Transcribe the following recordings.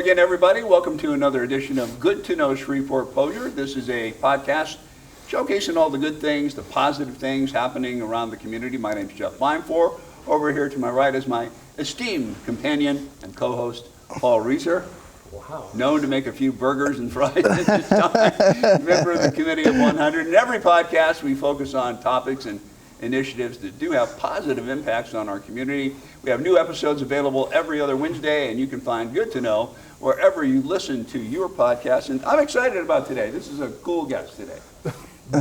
again, everybody. Welcome to another edition of Good to Know Shreveport Bossier. This is a podcast showcasing all the good things, the positive things happening around the community. My name's Jeff Beimfohr. Over here to my right is my esteemed companion and co-host, Paul Reiser. Wow. Known to make a few burgers and fries at this time. Member of the Committee of 100. In every podcast, we focus on topics and initiatives that do have positive impacts on our community. We have new episodes available every other Wednesday, and you can find Good to Know wherever you listen to your podcast. And I'm excited about today. This is a cool guest today.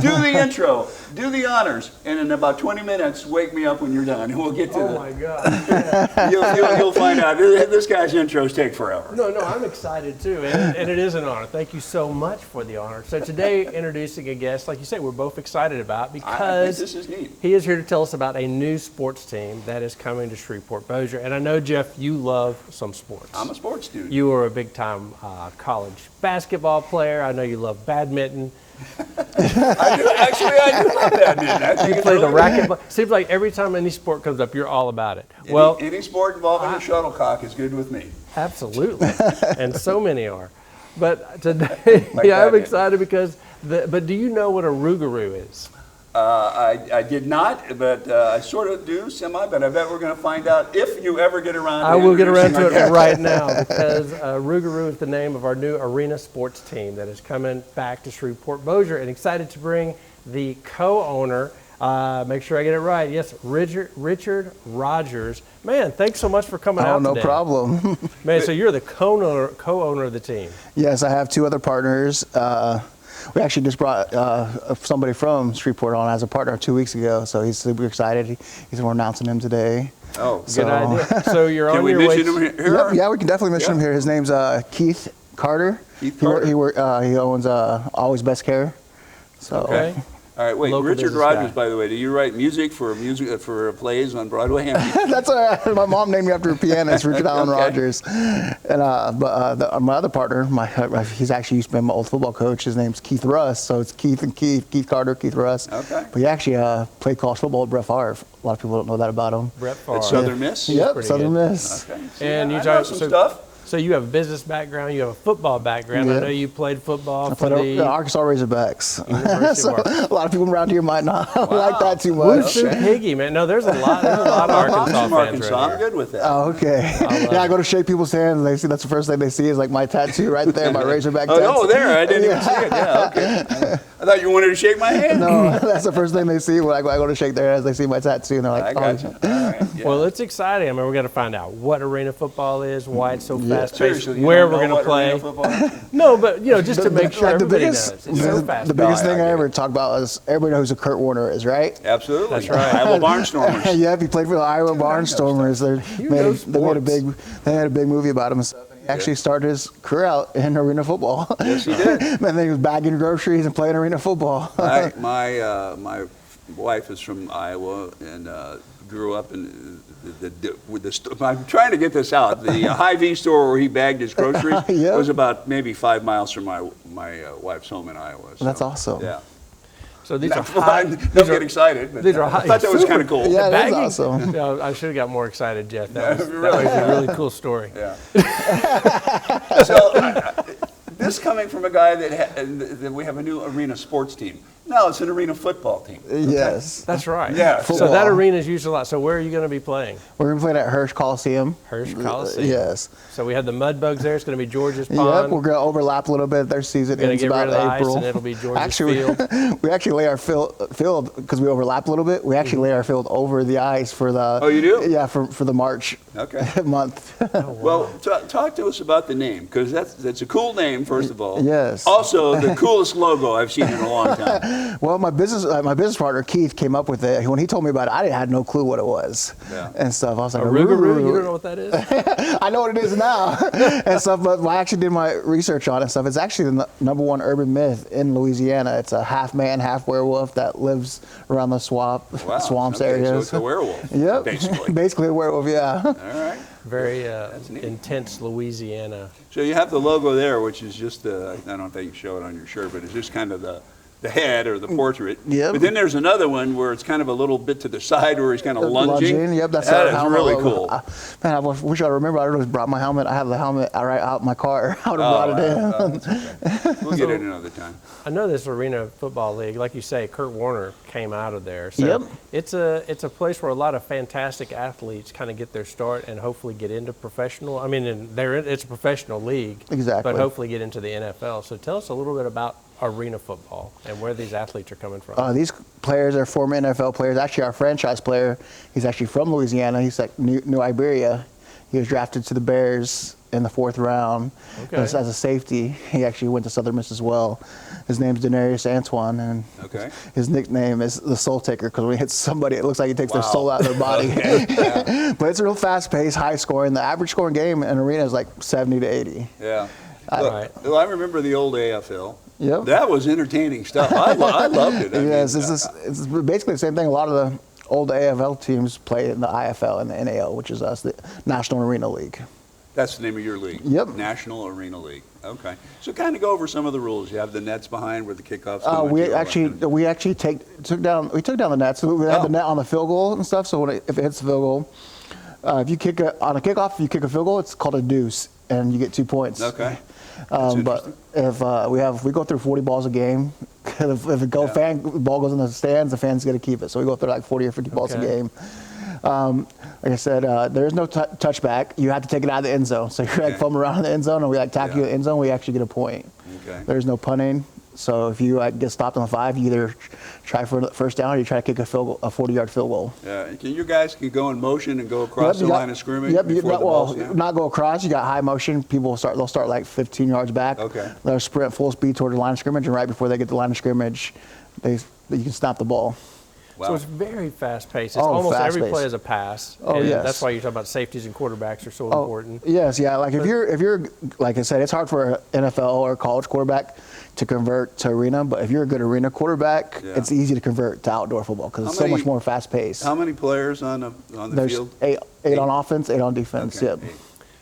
Do the intro, do the honors, and in about 20 minutes, wake me up when you're done, and we'll get to Oh my God. Yeah. You'll find out. This guy's intros take forever. No, I'm excited too, and it is an honor. Thank you so much for the honor. So today, introducing a guest, like you said, we're both excited about because I think this is neat. He is here to tell us about a new sports team that is coming to Shreveport Bossier. And I know, Jeff, you love some sports. I'm a sports dude. You were a big-time college basketball player. I know you love badminton. I do love badminton. I think You play the racquetball. Seems like every time any sport comes up, you're all about it. Any sport involving a shuttlecock is good with me. Absolutely, and so many are. But today, I'm excited because. But do you know what a Rouxgaroux is? I did not, but I sort of do, but I bet we're going to find out if you ever get around to I will get around to introducing it right now because Rouxgaroux is the name of our new arena sports team that is coming back to Shreveport Bossier, and excited to bring the co-owner, make sure I get it right, yes, Richard Rodgers. Man, thanks so much for coming out today. No problem. Man, so you're the co-owner of the team. Yes, I have two other partners. We actually just brought somebody from Shreveport on as a partner 2 weeks ago, so he's super excited. We're announcing him today. Oh, good idea. So you're on your way. Can we mention him here? Yep, yeah, we can definitely mention him here. His name's Keith Carter. Keith Carter. He owns Always Best Care. So. Okay. All right, wait. Local Richard business Rodgers, guy. by the way, do you write music for plays on Broadway? That's my mom named me after a pianist, Richard Allen Okay. Rodgers. And my other partner, he's actually used to be my old football coach. His name's Keith Russ, so it's Keith Carter, Keith Russ. Okay. But he actually played college football with Brett Favre. A lot of people don't know that about him. Brett Favre. At Southern Miss? Yep, pretty Southern good. Miss. Okay. And you I know talk some stuff. So you have a business background, you have a football background. I Yeah. know you played football I for played the Arkansas Razorbacks. University So of Arkansas. a lot of people around here might not like that too Who's much. Sue Piggy, man? No, there's a lot of I'm Arkansas from fans Arkansas. right I'm here. good with that. Oh, okay. love I go to shake people's hands, and they see that's the first thing they see is like my tattoo right there, my Razorback tattoo. Oh, there. I didn't even see it. Yeah, okay. I thought you wanted to shake my hand. No, that's the first thing they see when I go to shake their hands. They see my tattoo, and they're like, I got you. All right. Yeah. Well, it's exciting. I mean, we're going to find out what arena football is, why it's so fast-paced, Seriously, you where don't we're know going to what arena play. football is? No, but just to make sure like everybody knows. It's so fast. The biggest No, thing I I get ever it. talk about is everybody knows who Kurt Warner is, right? Absolutely. That's right. Iowa Barnstormers. Yeah, he played for the Iowa Barnstormers. They made a big movie about him and stuff. He actually started his career out in arena football. Yes, he did. And then he was bagging groceries and playing arena football. My wife is from Iowa and grew up in I'm trying to get this out. The Hy-Vee store where he bagged his groceries Yep. was about maybe 5 miles from my wife's home in Iowa. So, That's awesome. Yeah. So these are Fun. high. Don't get excited. But these are I high- thought that was super- kind of cool. Yeah, that is Bagging? awesome. Yeah, I should have got more excited, Jeff. That was Really? a really cool story. Yeah. So this coming from a guy that we have a new arena sports team. No, it's an arena football team. Yes. That's right. Yeah. So Football. that arena is used a lot. So where are you going to be playing? We're going to play at Hirsch Coliseum. Hirsch Coliseum. Yes. So we have the Mudbugs there. It's going to be George's Yep, Pond. we're going to overlap a little bit. Their season Gonna ends get about rid of the ice, April. and it'll be George's actually, field. We actually lay our field because we overlap a little bit. We actually lay our field over the ice for the. Oh, you do? Yeah, for the March Okay. month. Well, talk to us about the name, because that's a cool name, first of all. Yes. Also, the coolest logo I've seen in a long time. Well, my business partner Keith came up with it. When he told me about it, I had no clue what it was and stuff. I was like, A Rouxgaroux? You don't know what that is? I know what it is now and stuff, but I actually did my research on it and stuff. It's actually the number one urban myth in Louisiana. It's a half man, half werewolf that lives around the swamps Okay, areas. So it's a werewolf. Yep. Basically. Basically a werewolf, yeah. All right. Very neat. intense Louisiana. So you have the logo there, which is just I don't think you show it on your shirt, but it's just kind of the the head or the portrait. Yep. But then there's another one where it's kind of a little bit to the side where he's kind of lunging. Yep, that's that our is helmet really logo. cool. Man, I wish I remember. I always brought my helmet. I have the helmet right out my car. I would have brought it in. That's okay. We'll get it another time. I know this Arena Football League, like you say, Kurt Warner came out of there. So Yep. it's a place where a lot of fantastic athletes kind of get their start and hopefully get into professional. I mean, it's a professional league. Exactly. But hopefully get into the NFL. So tell us a little bit about Arena Football and where these athletes are coming from. These players are former NFL players. Actually, our franchise player, he's actually from Louisiana. He's like New Iberia. He was drafted to the Bears in the 4th round as a safety. He actually went to Southern Miss as well. His name's Denarius Antoine, and his nickname is the Soul Taker because when he hits somebody, it looks like he takes their soul out of their body. But it's a real fast-paced, high-scoring. The average scoring game in Arena is like 70 to 80. Yeah. Well, I remember the old AFL. Yep. That was entertaining stuff. I loved it. Yes, it's basically the same thing. A lot of the old AFL teams play in the IFL and the NAL, which is us, the National Arena League. That's the name of your league? Yep. National Arena League. Okay. So kind of go over some of the rules. You have the nets behind where the kickoffs go We into. actually took down the nets. We had the net on the field goal and stuff. So if it hits the field goal, if you kick on a kickoff, if you kick a field goal, it's called a deuce, and you get 2 points. Okay. But if we go through 40 balls a game, if a ball goes in the stands, the fans got to keep it. So we go through like 40 or 50 balls a game. Like I said, there is no touchback. You have to take it out of the end zone. So you're like fumbling around in the end zone, and we like tackle you in the end zone. We actually get a point. Okay. There's no punting. So if you get stopped on the 5, you either try for the first down or you try to kick a 40-yard field goal. Yeah. You guys can go in motion and go across the line of scrimmage. Yep. Before the ball's down? Not go across. You got high motion. They'll start like 15 yards back. Okay. They'll sprint full speed toward the line of scrimmage, and right before they get to the line of scrimmage, you can stop the ball. Wow. So it's very fast-paced. It's almost every play is a pass. Oh, yes. That's why you talk about safeties and quarterbacks are so important. Yes, yeah. Like if you're like I said, it's hard for an NFL or college quarterback to convert to arena, but if you're a good arena quarterback, it's easy to convert to outdoor football because it's so much more fast-paced. How many players on the field? There's eight on offense, 8 on defense. Okay. Yep.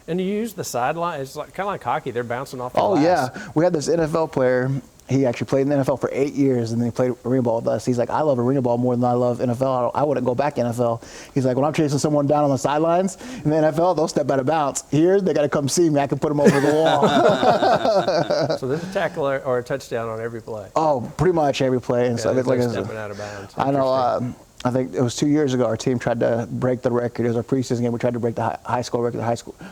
And you use the sideline. It's kind of like hockey. They're bouncing off the glass. Yeah. We had this NFL player. He actually played in the NFL for 8 years, and then he played arena ball with us. He's like, I love arena ball more than I love NFL. I wouldn't go back to NFL. He's like, when I'm chasing someone down on the sidelines in the NFL, they'll step out of bounds. Here, they got to come see me. I can put them over the wall. So there's a tackle or a touchdown on every play. Oh, pretty much every play. And stuff. It's like stepping out of bounds. I know. I think it was 2 years ago. Our team tried to break the record. It was our preseason game. We tried to break the high score record. The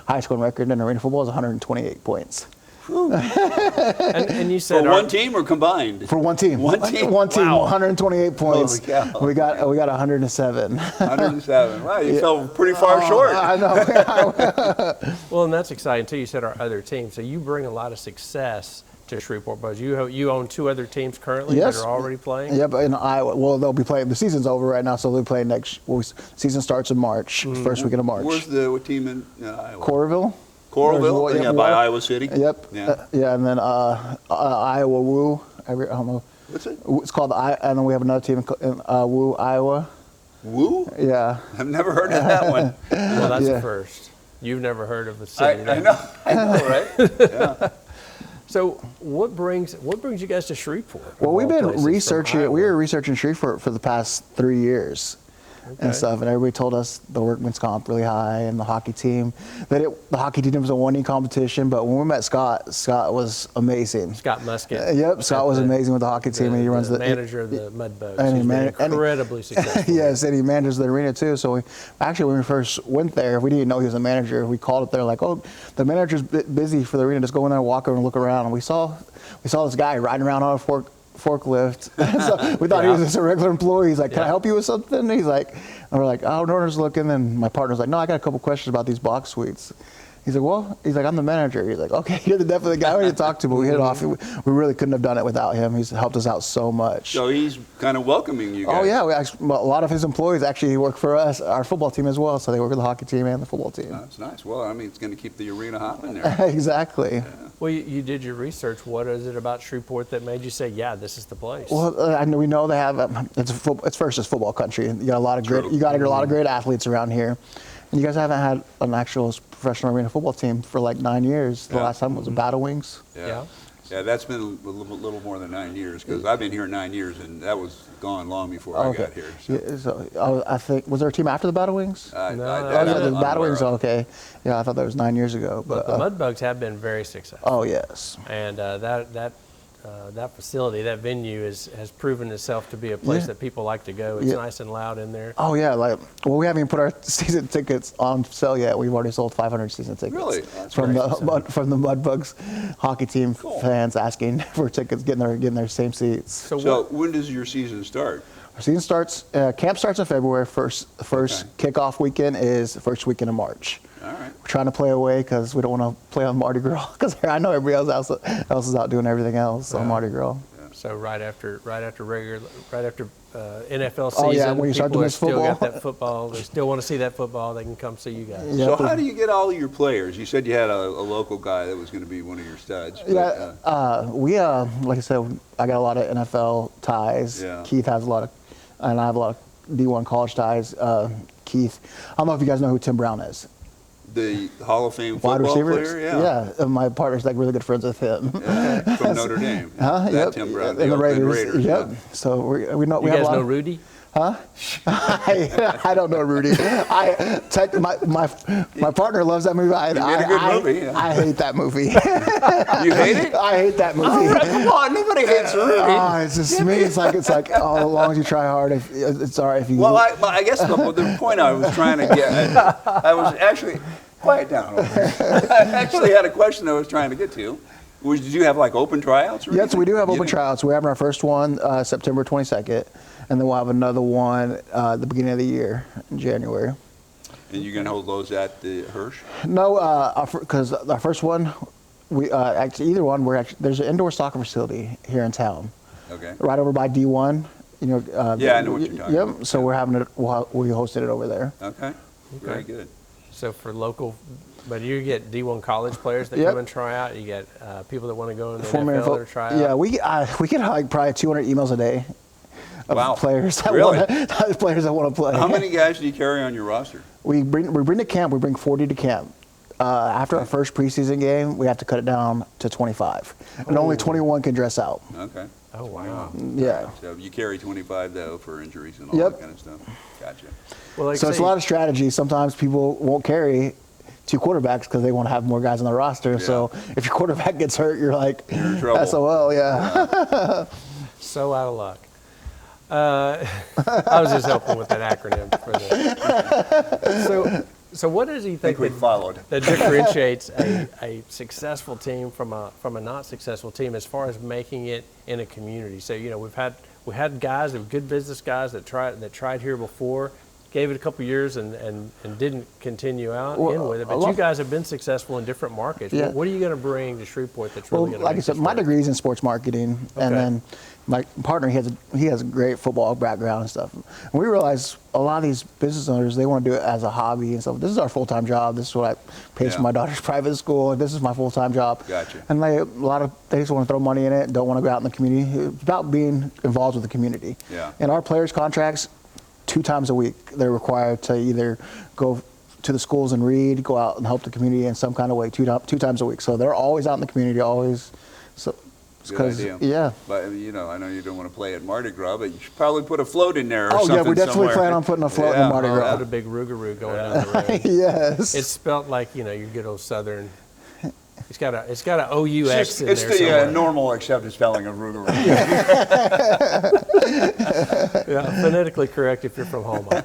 high scoring record in arena football is 128 points. And you said for one team or combined? For one team. One team. One team. Wow. 128 points. Holy cow. We got 107. 107. Wow, you fell pretty far short. I know. Well, and that's exciting too. You said our other team, so you bring a lot of success to Shreveport Buzz. You own 2 other teams currently that are already playing. Yep, in Iowa. Well, they'll be playing. The season's over right now, so they'll be playing next. Season starts in March, first weekend of March. Where's what team in Iowa? Coralville, by Iowa City. Yep. Yeah, and then Iowa Woo. I don't know. What's it? It's called and then we have another team in Woo, Iowa. Woo? Yeah. I've never heard of that one. Well, that's the first. You've never heard of the city. I know, right? Yeah. So what brings you guys to Shreveport? Well, we've been researching. We were researching Shreveport for the past 3 years. And stuff, and everybody told us the workman's comp really high, and the hockey team the hockey team was a winning competition. But when we met Scott was amazing. Scott Musket. Yep, Scott was amazing with the hockey team, and he runs the manager of the Mud Boats. And he's been incredibly successful. Yes, and he manages the arena too. So when we first went there, we didn't know he was a manager. We called up there like, oh, the manager's busy for the arena. Just go in there, walk over, and look around. And we saw this guy riding around on a forklift. So we thought he was just a regular employee. He's like, can I help you with something? He's like, and we're like, oh, Norton's looking. And my partner's like, no, I got a couple questions about these box suites. He's like, I'm the manager. He's like, okay, you're definitely the guy we need to talk to, but we hit it off. We really couldn't have done it without him. He's helped us out so much. So he's kind of welcoming you guys. Oh, yeah. A lot of his employees actually work for us, our football team as well. So they work with the hockey team and the football team. Oh, that's nice. Well, I mean, it's going to keep the arena hopping there. Exactly. Yeah. Well, you did your research. What is it about Shreveport that made you say, yeah, this is the place? Well, we know they have, it's football country. You got a lot of great athletes around here. And you guys haven't had an actual professional arena football team for like 9 years. The last time was the Battle Wings. Yeah. Yeah, that's been a little more than 9 years, because I've been here 9 years, and that was gone long before I got here. So. Yeah, so I think, was there a team after the Battle Wings? I- No, I- no, that Oh, I'm the Battle unaware Wings, of. okay. Yeah, I thought that was 9 years ago. But But, the Mudbugs have been very successful. oh, yes. And that facility, that venue has proven itself to be a place Yeah. that people like to go. It's Yeah. nice and loud in there. Oh, yeah. We haven't even put our season tickets on sale yet. We've already sold 500 season tickets. Really? That's from great. the Mudbugs hockey team Cool. fans asking for tickets, getting their same seats. So when does your season start? Our season starts, camp starts in February. First kickoff weekend is the first weekend of March. All right. We're trying to play away because we don't want to play on Mardi Gras, because I know everybody else is out doing everything else on Mardi Gras. So right after NFL season, Oh, yeah, when you start people to are miss still football. got that football. They still want to see that football. They can come see you guys. Yeah, So but- how do you get all of your players? You said you had a local guy that was going to be one of your studs. But, Yeah, we like I said, I got a lot of NFL ties. Yeah. Keith has a lot of, and I have a lot of D1 college ties. Keith, I don't know if you guys know who Tim Brown is. the Hall of Fame Wide football receivers. player? Yeah. Yeah, my partner's like really good friends with him. Yeah, from Notre Dame. Huh? That Yep. Tim Brown. And the Oakland Raiders. Yep. yeah. So we know we You have guys a lot know of, Rudy? I don't know Rudy. My partner loves that movie. made a good movie, yeah. I hate that movie. You hate it? I hate that movie. Come on, nobody hates Rudy. Oh, it's just me. It's like as long as you try hard, it's all right if you. Well, I guess the point I was trying to get, I was actually, quiet down over here. I actually had a question I was trying to get to. Did you have like open tryouts? Or Yes, anything? we do have You open did? tryouts. We're having our first one September 22nd, and then we'll have another one the beginning of the year in January. And you're going to hold those at the Hirsch? No, because our first one, we actually either one. There's an indoor soccer facility here in town, Okay. right over by D1. You know. Yeah, I know what you're talking Yep. about. So we're having it. We hosted it over there. Okay. Very good. So for local, but you get D1 college players that Yep. come and try out. You get people that want to go in the Former NFL to try out. Yeah, we get like probably 200 emails a day of Wow. players that Really? players that want to play. How many guys do you carry on your roster? We bring to camp. We bring 40 to camp. After our first preseason game, we have to cut it down to 25, and only 21 can dress out. Okay. Oh wow. Yeah. So you carry 25 though for injuries and all Yep. that kind of stuff. Gotcha. Well, like So it's a lot of strategy. Sometimes people won't carry two quarterbacks because they want to have more guys on the roster. Yeah. So if your quarterback gets hurt, you're like, You're in trouble. SOL, yeah. so out of luck. I was just helping with that acronym for the. So what does he I think think we followed. that differentiates a successful team from a not successful team as far as making it in a community? So we had guys, good business guys that tried here before, gave it a couple years and didn't continue out Well, in with it. a But lot- you guys have been successful in different markets. Yeah. What are you going to bring to Shreveport that's Well, really going to like I said, my degree is in sports marketing, Okay. and then my partner he has a great football background and stuff. And we realize a lot of these business owners, they want to do it as a hobby and stuff. This is our full time job. This is what I pay for Yeah. my daughter's private school. This is my full time job. Gotcha. And a lot of they just want to throw money in it. Don't want to go out in the community. It's about being involved with the community. Yeah. And our players' contracts, 2 times a week, they're required to either go to the schools and read, go out and help the community in some kind of way, two times a week. So they're always out in the community, always. So, Good idea. yeah. But I know you don't want to play at Mardi Gras, but you should probably put a float in there or Oh, something yeah, we definitely somewhere. plan on putting a float in Yeah. Mardi Gras. Put a big Rouxgaroux going down the road. Yes. It's spelt like your good old Southern. It's got a OUX in It's there the somewhere. normal accepted spelling of Rouxgaroux. Yeah, phonetically correct if you're from Hallmark.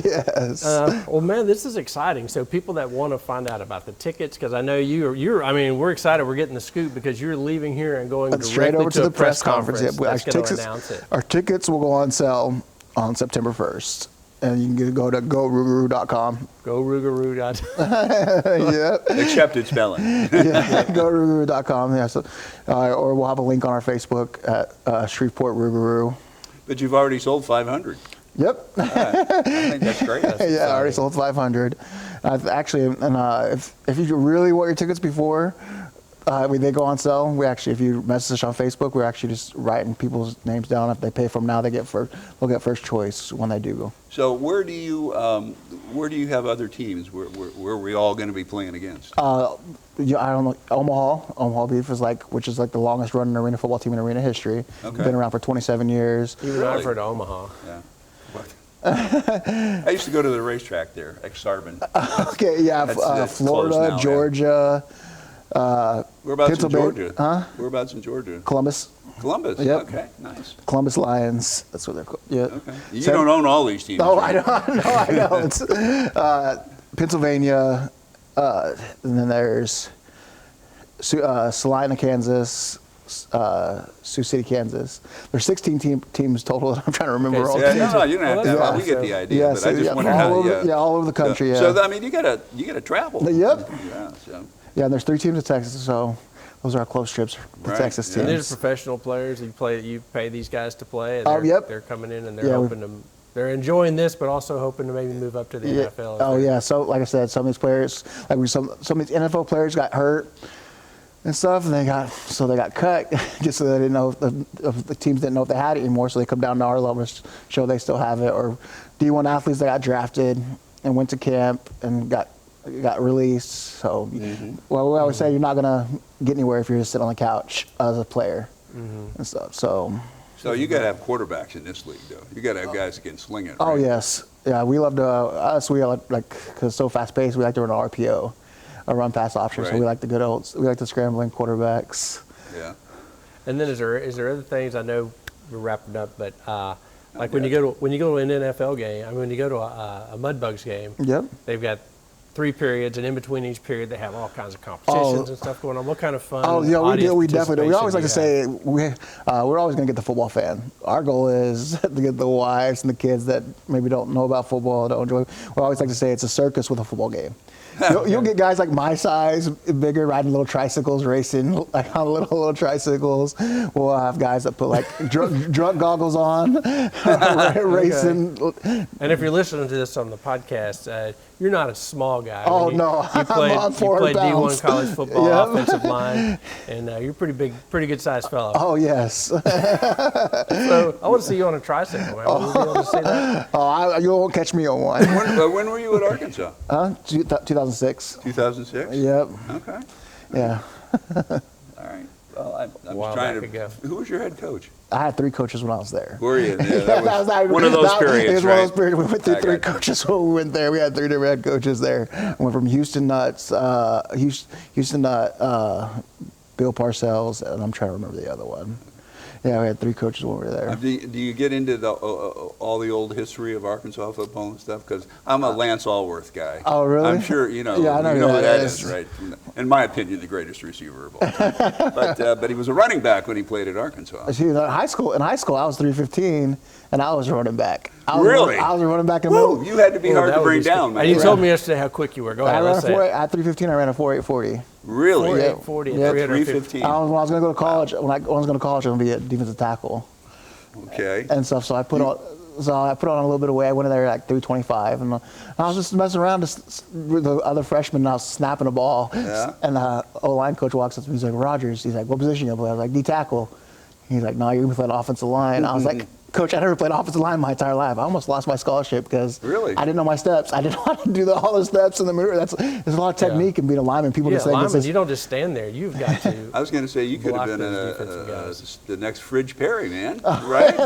Yes. Well, man, this is exciting. So people that want to find out about the tickets, because I know you're. I mean, we're excited. We're getting the scoop because you're leaving here and going Straight directly over to a the press conference. Yep, That's going to announce it. Our tickets will go on sale on September 1st. And you can go to gorougarou.com. Go Rouxgaroux. Yep. Accepted spelling. Yeah, gorougarou.com. Yeah, so, or we'll have a link on our Facebook at Shreveport Rouxgaroux. But you've already sold 500. Yep. I think that's great. Yeah, I already sold 500. Actually, and if you really want your tickets before, They go on sale. We actually, if you message us on Facebook, we're actually just writing people's names down. If they pay for them now, they'll get first choice when they do go. So where do you have other teams? Where are we all going to be playing against? I don't know. Omaha Beef is which is the longest running arena football team in arena history. Okay. Been around for 27 years. Even Really? I've heard of Omaha. Yeah. I used to go to the racetrack there, Exarban. Okay, yeah, That's closed Florida, now, yeah. Georgia, Whereabouts in Pennsylvania, Georgia? huh? Whereabouts in Georgia? Columbus. Columbus. Yep. Okay, nice. Columbus Lions. That's what they're called. Yeah. Okay. You don't own all these teams. Oh, right? I know. It's Pennsylvania, and then there's Salina, Kansas, Sioux City, Kansas. There's 16 teams total that I'm trying to remember Okay, all so the Yeah, no, you don't have to. Well, We that's get the idea, but I just wondered all how. over, all over the country. Yeah. So I mean, you gotta travel. Yep. Yeah. So. Yeah, and there's 3 teams in Texas, so those are our close trips. The Right, Texas yeah. And teams. these are professional players. You pay these guys to play. And Oh, yep. They're coming in and they're Yeah, hoping to. They're enjoying this, but also hoping to maybe move up to the NFL. Oh yeah. So like I said, some of these players, some of these NFL players got hurt and stuff, and they got cut just so they didn't know if the teams didn't know if they had it anymore. So they come down to our level to show they still have it. Or D1 athletes that got drafted and went to camp and got released. So well, we always say you're not gonna get anywhere if you're just sitting on the couch as a player and stuff. So you got to have quarterbacks in this league, though. You got to have guys that can sling it. Oh right? yes, yeah. We love to we because it's so fast paced. We like to run an RPO, a run pass option. So Right. we like the scrambling quarterbacks. Yeah. And then is there other things? I know we're wrapping up, but like when you go to an NFL game, I mean when you go to a Mudbugs game, Yep. they've got 3 periods, and in between each period they have all kinds of competitions and stuff going on. What kind of fun? Oh yeah, we do. We definitely do. We participation always like to do you say we're always going to get the football fan. Our goal is to get the wives and the kids that maybe don't know about football, don't enjoy. We always like to say it's a circus with a football game. You'll get guys like my size, bigger, riding little tricycles, racing like on little tricycles. We'll have guys that put drunk goggles on, racing. have? And if you're listening to this on the podcast, you're not a small guy. Oh, no. You I'm played, on you 400 played pounds. D1 college football, Yep. offensive line, and you're pretty big, pretty good sized fellow. Oh yes. So I want to see you on a tricycle, man. Will we be able to see that? You won't catch me on one. When were you at Arkansas? 2006. 2006. Yep. Okay. Yeah. All right. Well, I'm While just trying back to. ago. Who was your head coach? I had 3 coaches when I was there. Were you? Yeah, that was one of those periods, It was right? one of those periods. We went through I 3 got you. coaches when we went there. We had 3 different head coaches there. Went from Houston Nuts, Houston Nut, Bill Parcells, and I'm trying to remember the other one. Yeah, we had 3 coaches when we were there. Do you get into all the old history of Arkansas football and stuff? Because I'm a Lance Allworth guy. Oh, really? I'm sure you know. Yeah, I know you who know who that that is. is, right? In my opinion, the greatest receiver of all time. But he was a running back when he played at Arkansas. See, in high school, I was 315, and I was running back. I was Really? I was running back in the Woo! middle. You had to be hard That to would bring be scary. down, man. And you told me yesterday how quick you were. Go ahead, let's say it. At 315, I ran a 4.840. Really? 4.840 and Yeah, 350. 315. When I was going to go to college, when I was going to college, I was going to be a defensive tackle Okay. and stuff. So I put on a little bit of weight. I went in there at 325, and I was just messing around with the other freshmen, and I was snapping a ball. Yeah. And the O-line coach walks up to me. He's like, "Rodgers." He's like, "What position you play?" I was like, "D tackle." He's like, "No, you're going to play offensive line." I was like, "Coach, I never played offensive line my entire life. I almost lost my scholarship because Really? I didn't know my steps. I didn't know how to do all the steps in the mirror. There's a lot of technique in being a lineman. People Yeah, just think linemen, it's you don't just stand there. You've got to. I was going to say you could have Block been those defensive guys. the next Fridge Perry, man. Right?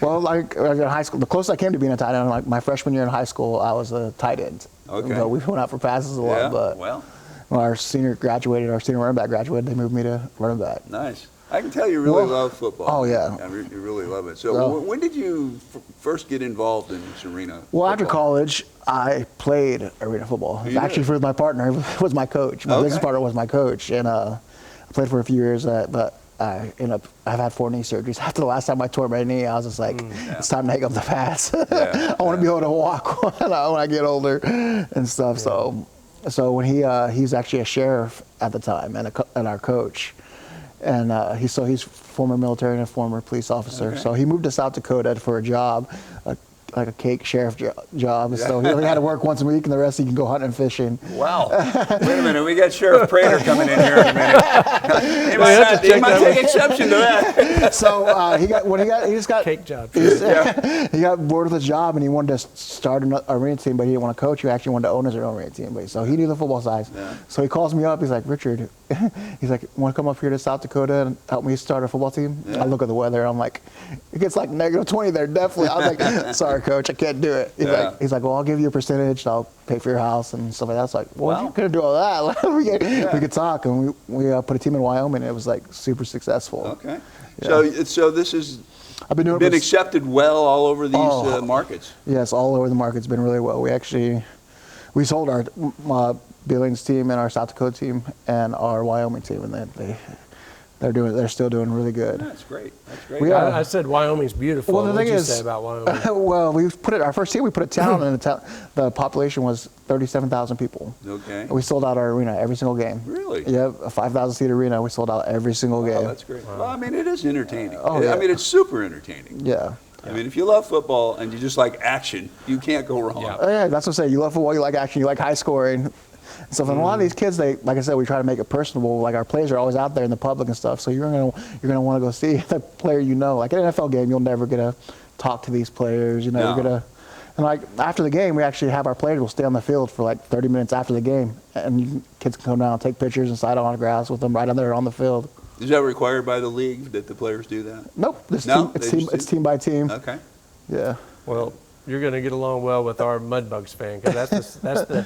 well, like in high school, the closest I came to being a tight end, like my freshman year in high school, I was a tight end. Okay. But we went out for passes a lot, Yeah. but Well, when our senior running back graduated, they moved me to running back. nice. I can tell you really Well, love football. oh, yeah. You really love it. So Well- when did you first get involved in this arena? Well, after football? college, I played arena football. You Actually, did? for my partner, was my coach. My Okay. business partner was my coach, and I played for a few years. But I've had 4 knee surgeries. After the last time I tore my knee, I was just like, it's time to hang up the pads. Yeah, I want to be able to walk when I get older and stuff. So when he's actually a sheriff at the time and our coach, and he's former military and a former police officer. Okay. So he moved to South Dakota for a job. like a cake sheriff job. So he only had to work once a week, and the rest he can go hunting and fishing. Wow. Wait a minute. We got Sheriff Prater coming in here in a minute. He might take exception to that. So he just got Cake job. He got bored with his job, and he wanted to start an arena team, but he didn't want to coach. He actually wanted to own his own arena team. So he knew the football side. Yeah. So he calls me up. He's like, Richard, he's like, want to come up here to South Dakota and help me start a football team? Yeah. I look at the weather. I'm like, it gets like -20 there, definitely. I was like, sorry, coach, I can't do it. He's like, well, I'll give you a percentage. I'll pay for your house and stuff like that. It's like, well, you couldn't do all that. we could talk, and we put a team in Wyoming, and it was like super successful. Okay. Yeah. So this has I've been doing been accepted well all over these markets. Yes, all over the market. It's been really well. We sold our Billings team and our South Dakota team and our Wyoming team, and they're still doing really good. That's great. That's great. I said Wyoming's beautiful. Well, the What did thing you is, say about Wyoming? well, our first year we put a town, and the population was 37,000 people. Okay. And we sold out our arena every single game. Really? Yeah, a 5,000 seat arena. We sold out every single Oh, game. that's great. Well, I mean, it is entertaining. Oh, yeah. I mean, it's super entertaining. Yeah. I mean, if you love football and you just like action, you can't go wrong. Yeah. Oh, yeah, that's what I say. You love football, you like action, you like high scoring. So and a lot of these kids, like I said, we try to make it personable. Like our players are always out there in the public and stuff. So you're gonna want to go see the player you know. Like an NFL game, you'll never get to talk to these players. You know, No. you're gonna. And like after the game, we actually have our players will stay on the field for like 30 minutes after the game, and kids can come down and take pictures and sign autographs with them right on there on the field. Is that required by the league that the players do that? Nope, it's team by team. Okay. Yeah. Well, you're going to get along well with our Mudbugs fan, because that's the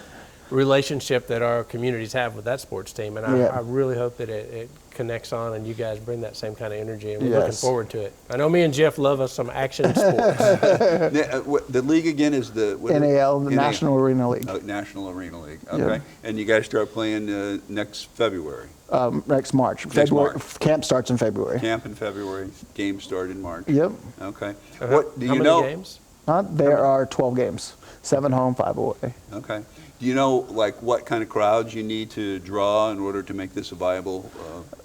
relationship that our communities have with that sports team, and I really hope that it connects on, and you guys bring that same kind of energy, and we're looking forward to it. I know me and Jeff love us some action sports. The league again is the NAL, the National Arena League. Oh, National Arena League. Okay. And you guys start playing next February. Next March. Next March. Camp starts in February. Camp in February. Games start in March. Yep. Okay. What do you know? How many games? There are 12 games, 7 home, 5 away. Okay. Do you know like what kind of crowds you need to draw in order to make this a viable?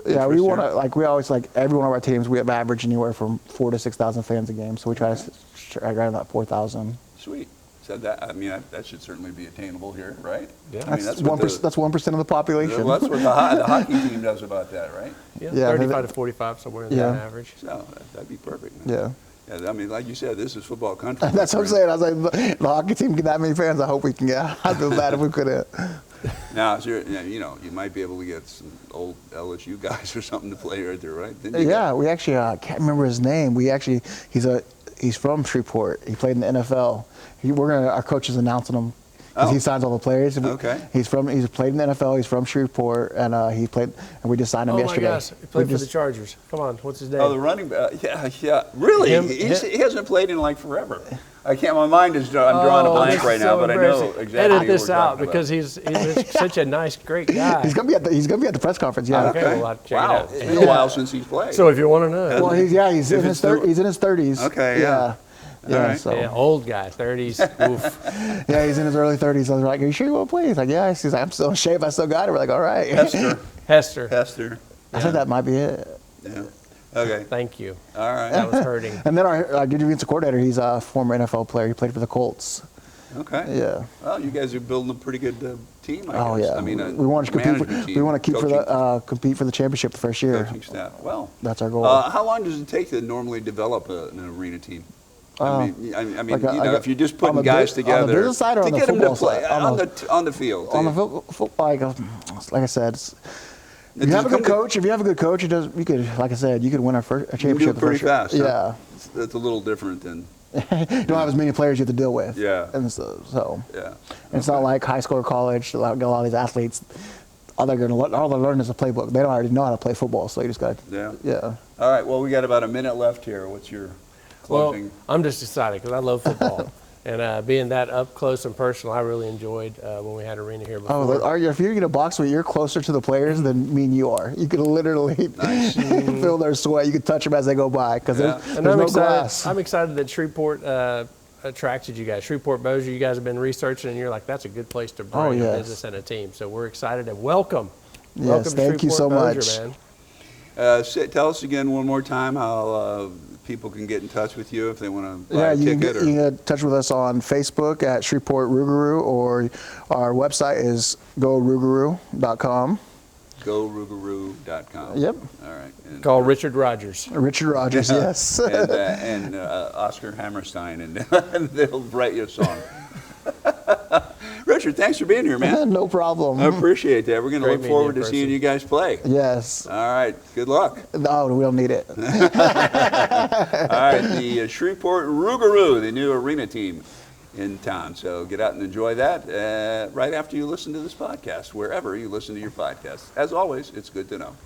Yeah, we want to we always every one of our teams. We have average anywhere from 4,000 to 6,000 fans a game, so we try to strike around that 4,000. Sweet. So that should certainly be attainable here, right? Yeah. I mean, That's 1% of the population. Well, that's what the hockey team does about that, right? Yeah, Yeah, 35 to 45, somewhere in that average. So that'd be perfect. Man. Yeah. Yeah, I mean, like you said, this is football country. That's what I'm saying. I was like, the hockey team get that many fans. I hope we can get. I'd feel bad if we couldn't. Now, you might be able to get some old LSU guys or something to play right there, right? Yeah, we actually can't remember his name. He's from Shreveport. He played in the NFL. Our coach is announcing him because he signs all the players. Okay. He's played in the NFL. He's from Shreveport, and we just signed him yesterday. Oh my gosh, he played for the Chargers. Come on, what's his name? Oh, the running back. Yeah. Really? He hasn't played in like forever. I can't. My mind is. I'm drawing a blank right now, but I know exactly. Edit this out because he's such a nice, great guy. He's gonna be at the press conference. Yeah. Okay. Well, I'll check it Wow. out. It's been a while since he's played. So if you want to know. Well, he's in his 30s. Okay. Yeah. Yeah, right. so. Yeah, old guy, 30s. Oof. Yeah, he's in his early 30s. I was like, are you sure you want to play? He's like, yeah. He's like, I'm still in shape. I still got it. We're like, all right. Hester. I think that might be it. Yeah. Okay. Thank you. All right. That was hurting. And then our defensive coordinator, he's a former NFL player. He played for the Colts. Okay. Yeah. Well, you guys are building a pretty good team, I guess. Oh yeah. I mean, we want to compete for the championship the first year. Coaching staff. Well, that's our goal. How long does it take to normally develop an arena team? I mean, if you're just putting guys together on the business side or to on the get them to football play side? on the field. On the football, like I said, if you have a good coach, you could, like I said, you could win a championship pretty fast. Yeah, huh? That's a little different than. You don't have as many players you have to deal with. Yeah. And so. Yeah. And it's not like high school or college. A lot of these athletes, all they're learning is a playbook. They don't already know how to play football, so you just got. Yeah. All right. Well, we got about a minute left here. What's your closing? Well, I'm just excited because I love football. And being that up close and personal, I really enjoyed when we had arena here before. Oh, if you're in a box where you're closer to the players than me and you are, you could literally feel their sweat. You could touch them as they go by because there's no glass. I'm excited that Shreveport attracted you guys. Shreveport Bossier, you guys have been researching, and you're like, that's a good place to bring a business and a team. So we're excited and welcome. Yes, thank you so much. Man. Tell us again one more time how people can get in touch with you if they want to buy a you can ticket? get in touch with us on Facebook at Shreveport Rouxgaroux, or our website is gorouxgaroux.com. GoRouxgaroux.com. Yep. All right. And, Call Richard Rodgers. Richard Rodgers, yes. and Oscar Hammerstein, and they'll write you a song. Richard, thanks for being here, man. No problem. I appreciate that. We're going to Great look meeting forward you in to seeing person. you guys play. Yes. All right. Good luck. No, we don't need it. All right. The Shreveport Rouxgaroux, the new arena team in town. So get out and enjoy that right after you listen to this podcast, wherever you listen to your podcast. As always, it's good to know.